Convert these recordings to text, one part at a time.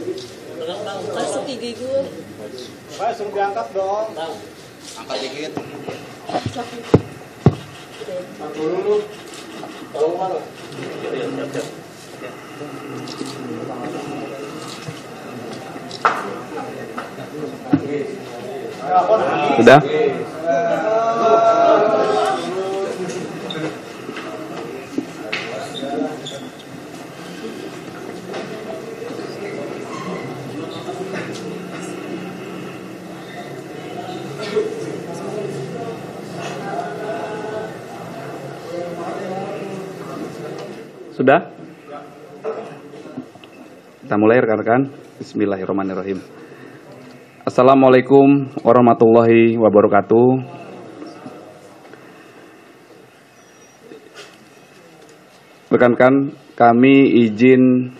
Masuk gigi gue. Pak, suruh diangkat dong. Angkat dikit. Aku dulu. Tahu mana? Sudah? Sudah? Kita mulai rekan-rekan. Bismillahirrahmanirrahim. Assalamualaikum warahmatullahi wabarakatuh. Rekan-rekan, kami izin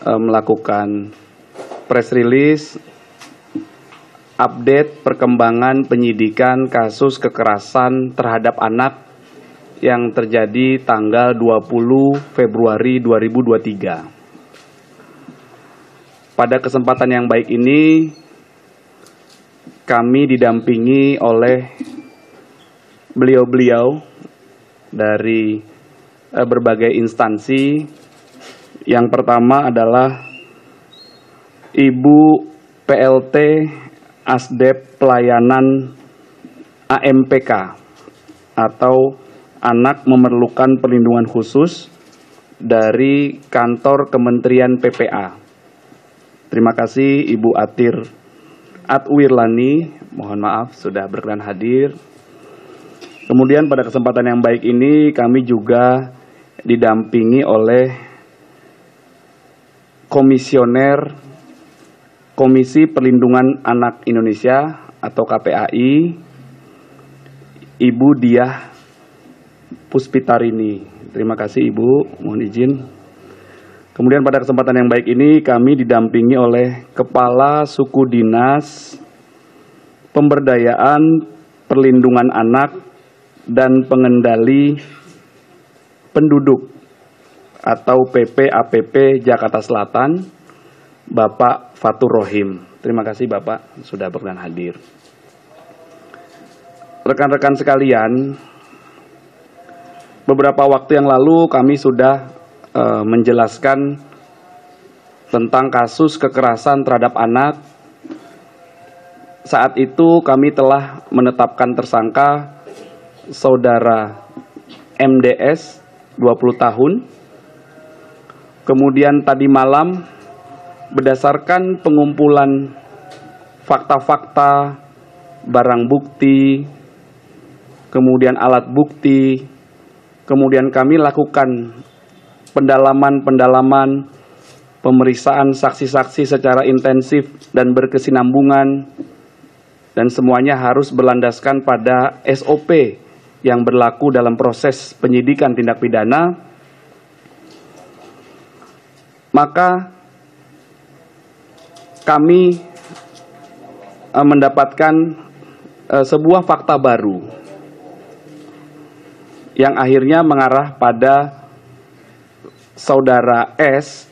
melakukan press release update perkembangan penyidikan kasus kekerasan terhadap anak yang terjadi tanggal 20 Februari 2023. Pada kesempatan yang baik ini, kami didampingi oleh beliau-beliau dari berbagai instansi. Yang pertama adalah Ibu PLT Asdep Pelayanan AMPK atau Anak Memerlukan Perlindungan Khusus dari Kantor Kementerian PPA. Terima kasih Ibu Atwirlani, mohon maaf sudah berkenan hadir. Kemudian pada kesempatan yang baik ini kami juga didampingi oleh Komisioner Komisi Perlindungan Anak Indonesia atau KPAI, Ibu Diah Puspitarini. Terima kasih Ibu, mohon izin. Kemudian pada kesempatan yang baik ini kami didampingi oleh Kepala Suku Dinas Pemberdayaan Perlindungan Anak dan Pengendali Penduduk atau PPAPP Jakarta Selatan, Bapak Fatur Rohim. Terima kasih Bapak sudah berkenan hadir. Rekan-rekan sekalian, beberapa waktu yang lalu kami sudah menjelaskan tentang kasus kekerasan terhadap anak. Saat itu kami telah menetapkan tersangka saudara MDS 20 tahun. Kemudian tadi malam berdasarkan pengumpulan fakta-fakta, barang bukti, kemudian alat bukti, kemudian kami lakukan pendalaman, pemeriksaan saksi-saksi secara intensif dan berkesinambungan, dan semuanya harus berlandaskan pada SOP yang berlaku dalam proses penyidikan tindak pidana. Maka kami mendapatkan sebuah fakta baru yang akhirnya mengarah pada saudara S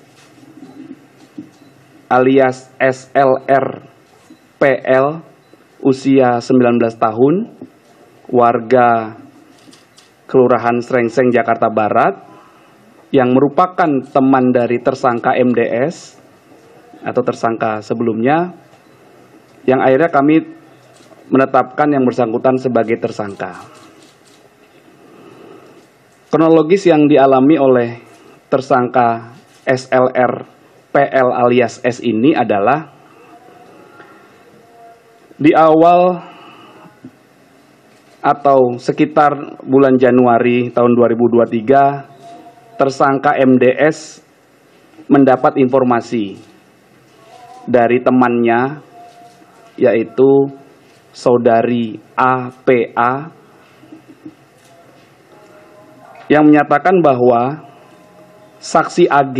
alias SLR PL usia 19 tahun, warga Kelurahan Srengseng, Jakarta Barat, yang merupakan teman dari tersangka MDS atau tersangka sebelumnya, yang akhirnya kami menetapkan yang bersangkutan sebagai tersangka. Kronologis yang dialami oleh tersangka SLR PL alias S ini adalah di awal atau sekitar bulan Januari tahun 2023, tersangka MDS mendapat informasi dari temannya, yaitu saudari APA, yang menyatakan bahwa saksi AG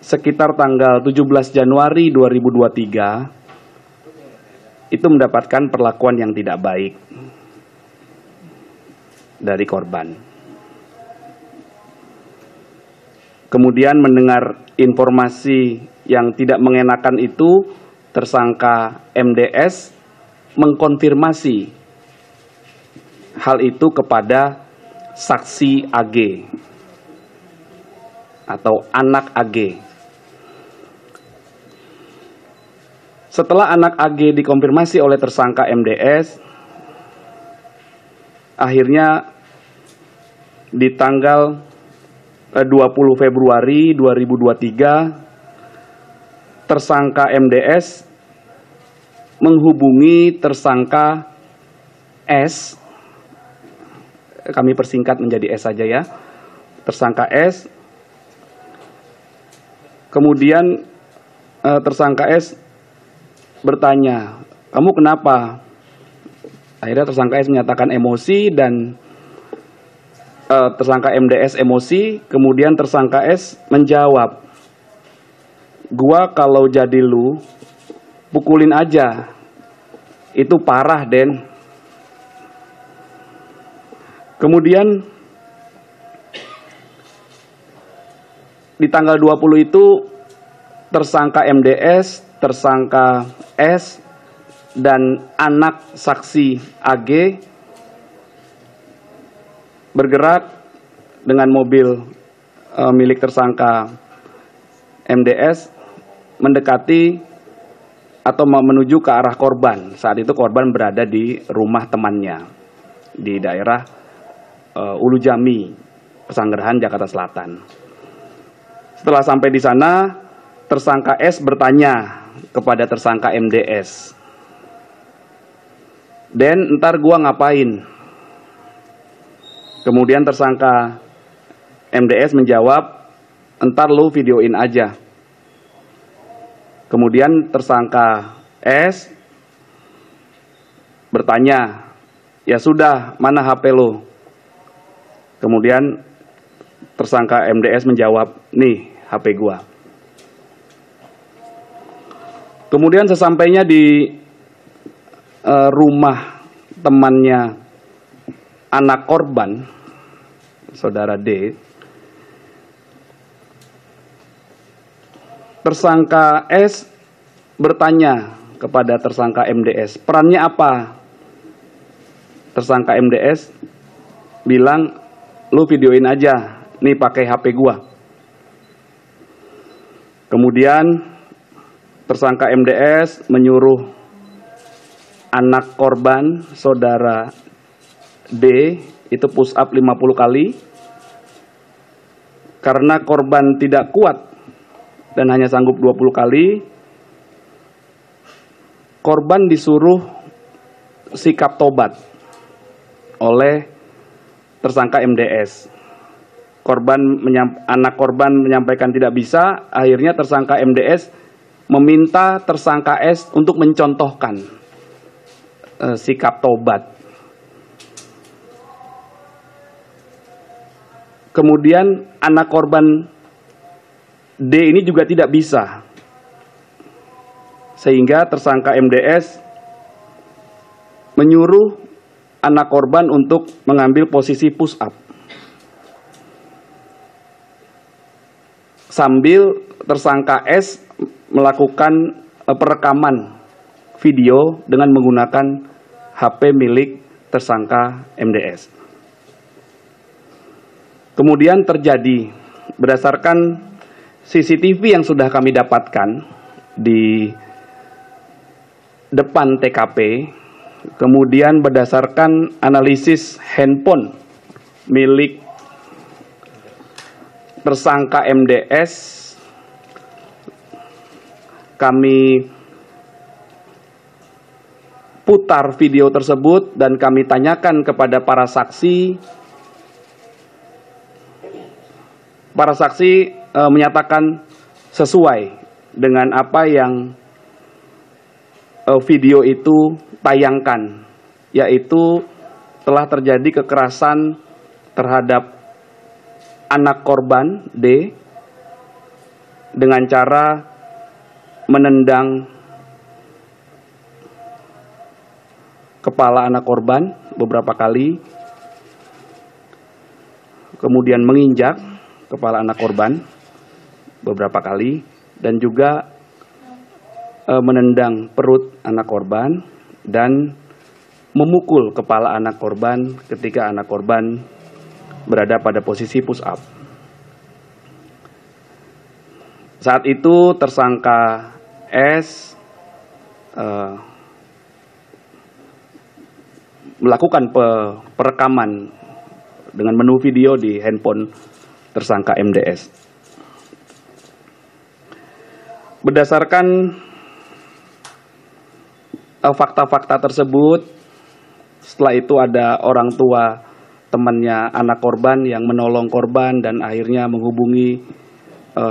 sekitar tanggal 17 Januari 2023 itu mendapatkan perlakuan yang tidak baik dari korban. Kemudian mendengar informasi yang tidak mengenakan itu, tersangka MDS mengkonfirmasi hal itu kepada saksi AG atau anak AG. Setelah anak AG dikonfirmasi oleh tersangka MDS, akhirnya di tanggal 20 Februari 2023, tersangka MDS menghubungi tersangka S, kami persingkat menjadi S saja ya, tersangka S. Kemudian tersangka S bertanya, "Kamu kenapa?" Akhirnya tersangka S menyatakan emosi dan tersangka MDS emosi. Kemudian tersangka S menjawab, "Gua kalau jadi lu, pukulin aja. Itu parah, Den." Kemudian di tanggal 20 itu tersangka MDS, tersangka S, dan anak saksi AG bergerak dengan mobil milik tersangka MDS mendekati atau menuju ke arah korban. Saat itu korban berada di rumah temannya di daerah Ulu Jami, Pesanggerahan, Jakarta Selatan. Setelah sampai di sana, tersangka S bertanya kepada tersangka MDS, "Den, ntar gua ngapain?" Kemudian tersangka MDS menjawab, "Entar lu videoin aja." Kemudian tersangka S bertanya, "Ya sudah, mana HP lu?" Kemudian tersangka MDS menjawab, "Nih, HP gua." Kemudian sesampainya di rumah temannya anak korban, saudara D, tersangka S bertanya kepada tersangka MDS, "Perannya apa?" Tersangka MDS bilang, "Lu videoin aja, nih pakai HP gua." Kemudian tersangka MDS menyuruh anak korban, saudara D, itu push up 50 kali. Karena korban tidak kuat dan hanya sanggup 20 kali, korban disuruh sikap tobat oleh tersangka MDS. Anak korban menyampaikan tidak bisa, akhirnya tersangka MDS meminta tersangka S untuk mencontohkan sikap tobat. Kemudian anak korban D ini juga tidak bisa, sehingga tersangka MDS menyuruh anak korban untuk mengambil posisi push up, sambil tersangka S melakukan perekaman video dengan menggunakan HP milik tersangka MDS. Kemudian terjadi, berdasarkan CCTV yang sudah kami dapatkan di depan TKP, kemudian berdasarkan analisis handphone milik tersangka MDS, kami putar video tersebut dan kami tanyakan kepada para saksi. Para saksi menyatakan sesuai dengan apa yang video itu tayangkan, yaitu telah terjadi kekerasan terhadap anak korban D dengan cara menendang kepala anak korban beberapa kali, kemudian menginjak kepala anak korban. beberapa kali dan juga menendang perut anak korban dan memukul kepala anak korban ketika anak korban berada pada posisi push up. Saat itu tersangka S melakukan perekaman dengan menu video di handphone tersangka MDS. Berdasarkan fakta-fakta tersebut, setelah itu ada orang tua temannya anak korban yang menolong korban dan akhirnya menghubungi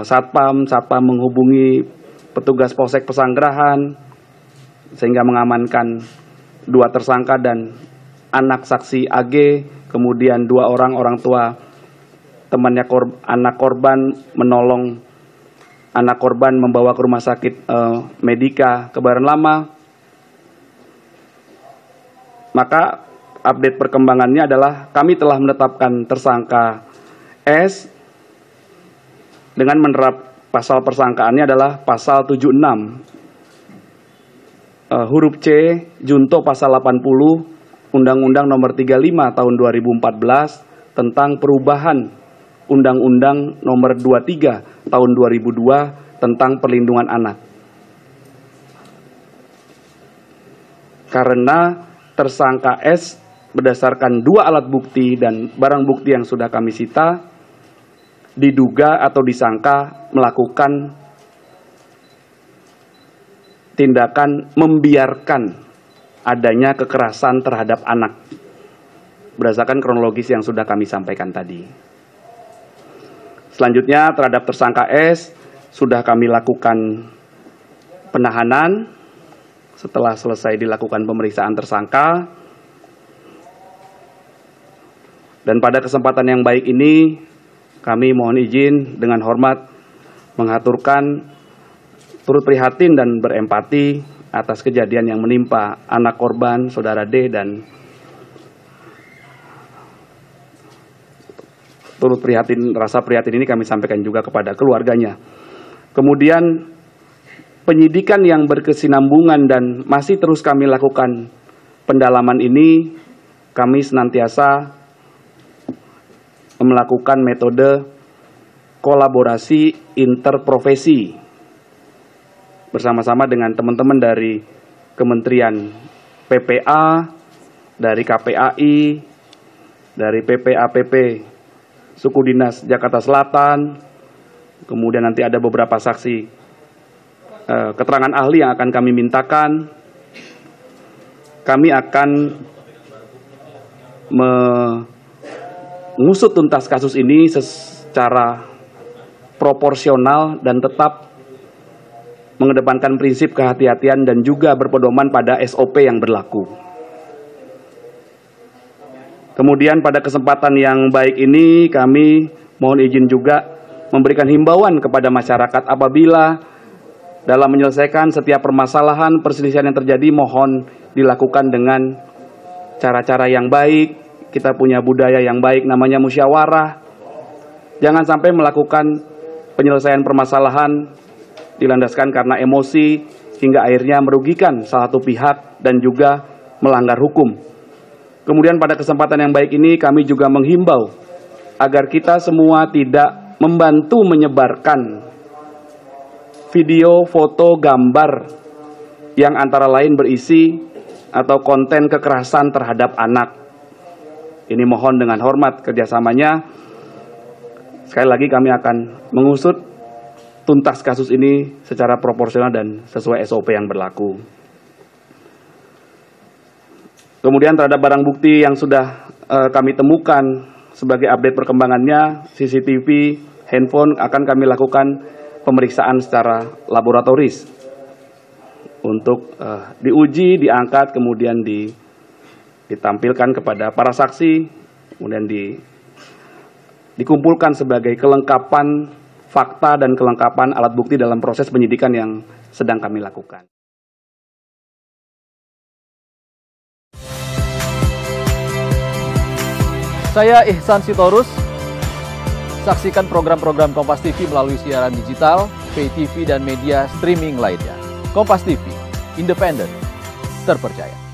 satpam menghubungi petugas Polsek Pesanggerahan sehingga mengamankan 2 tersangka dan anak saksi AG, kemudian 2 orang tua temannya anak korban menolong anak korban membawa ke rumah sakit Medika Kebayoran Lama. Maka update perkembangannya adalah kami telah menetapkan tersangka S dengan menerap pasal persangkaannya adalah pasal 76 huruf C junto pasal 80 Undang-Undang Nomor 35 Tahun 2014 tentang perubahan Undang-Undang Nomor 23 Tahun 2002 tentang perlindungan anak. Karena tersangka S berdasarkan 2 alat bukti dan barang bukti yang sudah kami sita, diduga atau disangka melakukan tindakan membiarkan adanya kekerasan terhadap anak berdasarkan kronologis yang sudah kami sampaikan tadi. Selanjutnya terhadap tersangka S sudah kami lakukan penahanan. Setelah selesai dilakukan pemeriksaan tersangka, dan pada kesempatan yang baik ini kami mohon izin dengan hormat mengaturkan turut prihatin dan berempati atas kejadian yang menimpa anak korban saudara D dan turut prihatin, rasa prihatin ini kami sampaikan juga kepada keluarganya. Kemudian penyidikan yang berkesinambungan dan masih terus kami lakukan pendalaman ini, kami senantiasa melakukan metode kolaborasi interprofesi bersama-sama dengan teman-teman dari Kementerian PPA, dari KPAI, dari PPAPP Suku Dinas Jakarta Selatan, kemudian nanti ada beberapa saksi keterangan ahli yang akan kami mintakan. Kami akan mengusut tuntas kasus ini secara proporsional dan tetap mengedepankan prinsip kehati-hatian dan juga berpedoman pada SOP yang berlaku. Kemudian pada kesempatan yang baik ini kami mohon izin juga memberikan himbauan kepada masyarakat apabila dalam menyelesaikan setiap permasalahan perselisihan yang terjadi mohon dilakukan dengan cara-cara yang baik. Kita punya budaya yang baik namanya musyawarah. Jangan sampai melakukan penyelesaian permasalahan dilandaskan karena emosi hingga akhirnya merugikan salah satu pihak dan juga melanggar hukum. Kemudian pada kesempatan yang baik ini kami juga menghimbau agar kita semua tidak membantu menyebarkan video, foto, gambar yang antara lain berisi atau konten kekerasan terhadap anak. Ini mohon dengan hormat kerjasamanya. Sekali lagi kami akan mengusut tuntas kasus ini secara proporsional dan sesuai SOP yang berlaku. Kemudian terhadap barang bukti yang sudah kami temukan sebagai update perkembangannya, CCTV, handphone akan kami lakukan pemeriksaan secara laboratoris untuk diuji, diangkat, kemudian ditampilkan kepada para saksi, kemudian dikumpulkan sebagai kelengkapan fakta dan kelengkapan alat bukti dalam proses penyidikan yang sedang kami lakukan. Saya Ihsan Sitorus, Saksikan program-program Kompas TV melalui siaran digital, pay TV, dan media streaming lainnya. Kompas TV, independen, terpercaya.